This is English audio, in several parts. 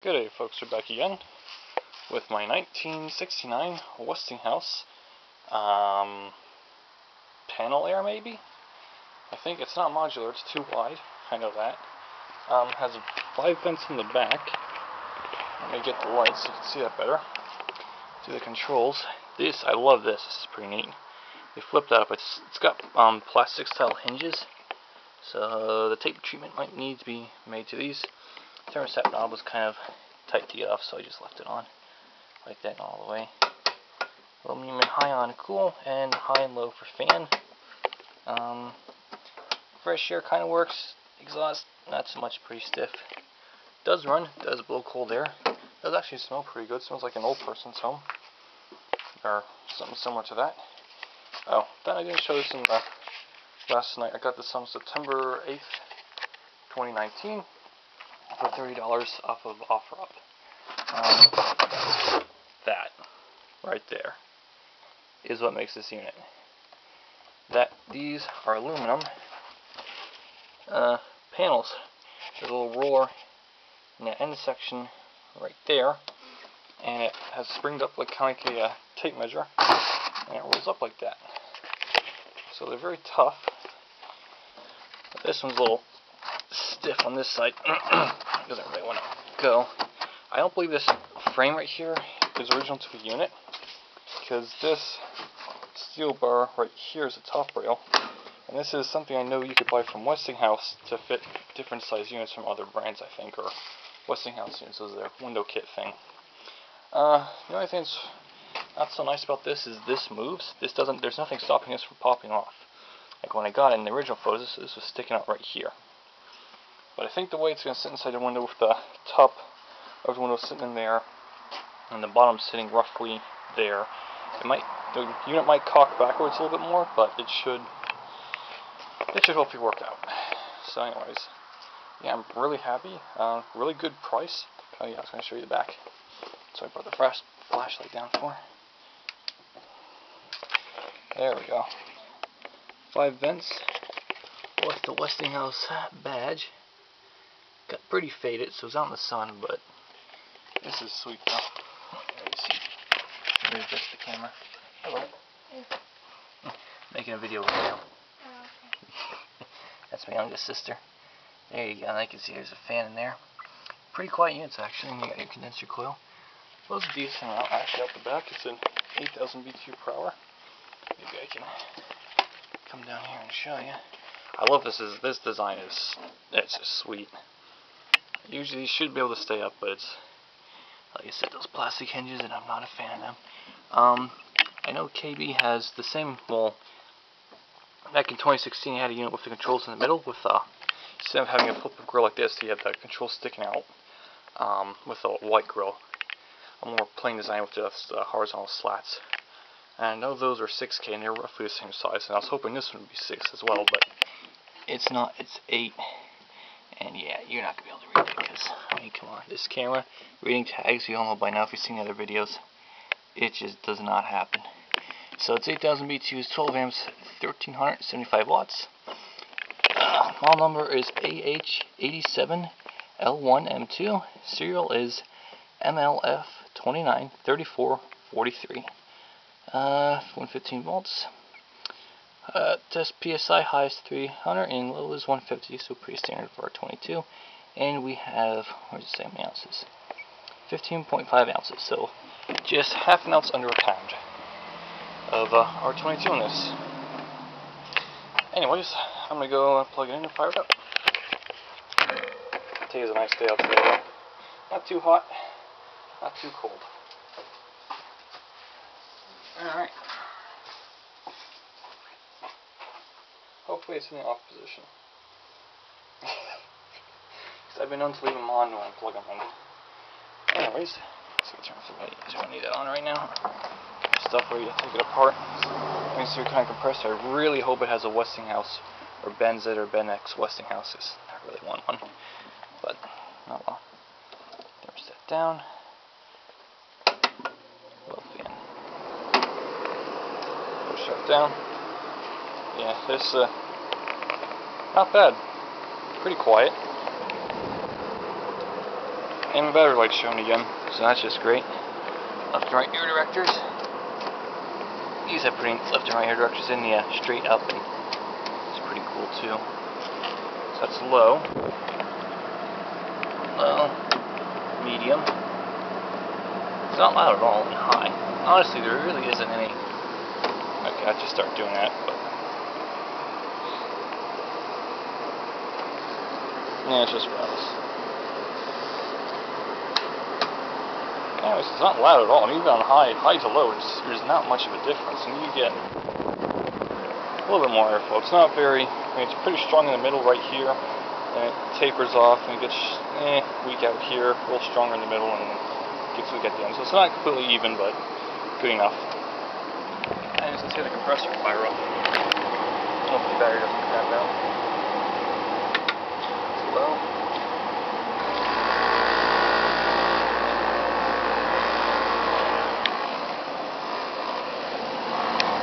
Good day, folks. We're back again with my 1969 Westinghouse panel air, maybe? I think it's not modular, it's too wide. I know that. Has 5 vents in the back. Let me get the light so you can see that better. Do the controls. I love this. This is pretty neat. You flip that up. It's got plastic style hinges, so the tape treatment might need to be made to these. Thermostat knob was kind of tight to get off, so I just left it on like that all the way. Aluminum and high on cool, and high and low for fan. Fresh air kind of works. Exhaust not so much, pretty stiff. Does run, does blow cold air. Does actually smell pretty good. Smells like an old person's home, or something similar to that. Oh, then I didn't show this in the last night. I got this on September 8th, 2019. For $30 off of OfferUp. That right there is what makes this unit. These are aluminum panels. There's a little roller in the end section right there, and it has springed up like kind of a tape measure, and it rolls up like that. So they're very tough. But this one's a little stiff on this side. Doesn't really want to go. I don't believe this frame right here is original to the unit, because this steel bar right here is a top rail, and this is something I know you could buy from Westinghouse to fit different size units from other brands, I think, or Westinghouse units is their window kit thing. The only thing that's not so nice about this is this moves. This doesn't. There's nothing stopping this from popping off. Like when I got it in the original photos, this was sticking out right here. But I think the way it's going to sit inside the window with the top of the window sitting in there and the bottom sitting roughly there, the unit might cock backwards a little bit more, but it should hopefully work out. So anyways, yeah, I'm really happy. Really good price. Oh yeah, I was going to show you the back. So I brought the flashlight down for. There we go. 5 vents with the Westinghouse badge. Got pretty faded, so it's out in the sun, but this is sweet though. Let me see. Let me adjust the camera. Hello. Making a video right now. Oh, okay. That's my youngest sister. There you go. And I can see there's a fan in there. Pretty quiet units actually, and you got your condenser coil. Well, it's a decent amount actually out the back. It's an 8,000 BTU per hour. Maybe I can come down here and show you. I love this. This design is just sweet. Usually you should be able to stay up, but it's, like I said, those plastic hinges, and I'm not a fan of them. I know KB has the same, well, back in 2016 he had a unit with the controls in the middle, with instead of having a flip-up grill like this, he had the controls sticking out with a white grill. A more plain design with just horizontal slats. And I know those are 6K and they're roughly the same size, and I was hoping this one would be 6 as well, but it's not, it's 8. And yeah, you're not going to be able to read it because, I mean, come on. This camera, reading tags, you all know by now if you've seen the other videos, it just does not happen. So it's 8,000 BTUs, 12 amps, 1,375 watts. Model number is AH87L1M2. Serial is MLF293443. 115 volts. Test PSI high is 300 and low is 150, so pretty standard for our 22. And we have, where's it say how many ounces? 15.5 ounces, so just half an ounce under a pound of our 22 in this. Anyways, I'm gonna go plug it in and fire it up. Today's a nice day out today though. Not too hot, not too cold. Alright. Hopefully it's in the off position. Because I've been known to leave them on when I plug them in. Anyways, let's see, turn off the light. I don't need that on right now. Stuff where you take it apart. Makes it kind of compressed. I really hope it has a Westinghouse or Benzit or Benex Westinghouse. I really want one. But, oh well. Thermostat down. Low fan. Push that down. Yeah, this, not bad. Pretty quiet. And my battery light's shown again, so that's just great. Left and right air directors. These have putting left and right air directors in the straight up, and it's pretty cool too. So that's low, medium. It's not loud at all, and high. Honestly, there really isn't any. Okay, I just start doing that, but yeah, it's just rattles. Anyways, it's not loud at all, and even on high to low, there's not much of a difference, and you get a little bit more airflow. It's not very, it's pretty strong in the middle right here, and it tapers off, and it gets weak out here, a little stronger in the middle, and gets weak at the end. So it's not completely even, but good enough. And let's see the compressor fire up. Hopefully the battery doesn't crap out. It's low.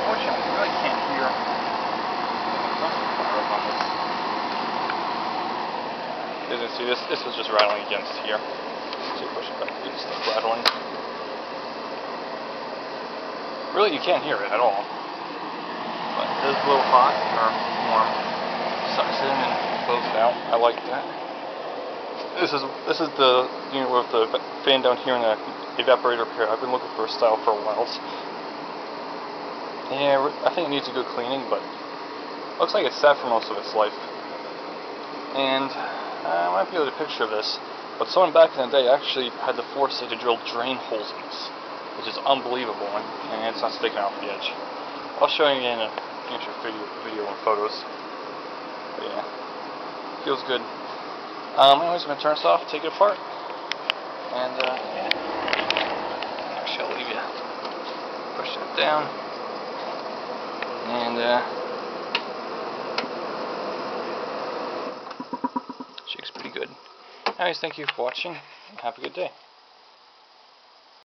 Unfortunately, you really can't hear the compressor fire up on this. As you see, this was just rattling against here. So you push it back, you can start rattling. Really, you can't hear it at all. But it is a little hot or warm. Sucks in and blows it out. I like that. This is the unit with the fan down here and the evaporator up here. I've been looking for a style for a while. Yeah, I think it needs a good cleaning, but looks like it's sat for most of its life. And I might be able to picture this, but someone back in the day actually had the foresight to drill drain holes in this, which is unbelievable, and it's not sticking out the edge. I'll show you in a future video and photos. But yeah, feels good. Anyways, I'm going to turn this off, take it apart, and yeah. Actually, I'll leave you. Push that down, and shakes pretty good. Anyways, thank you for watching, and have a good day.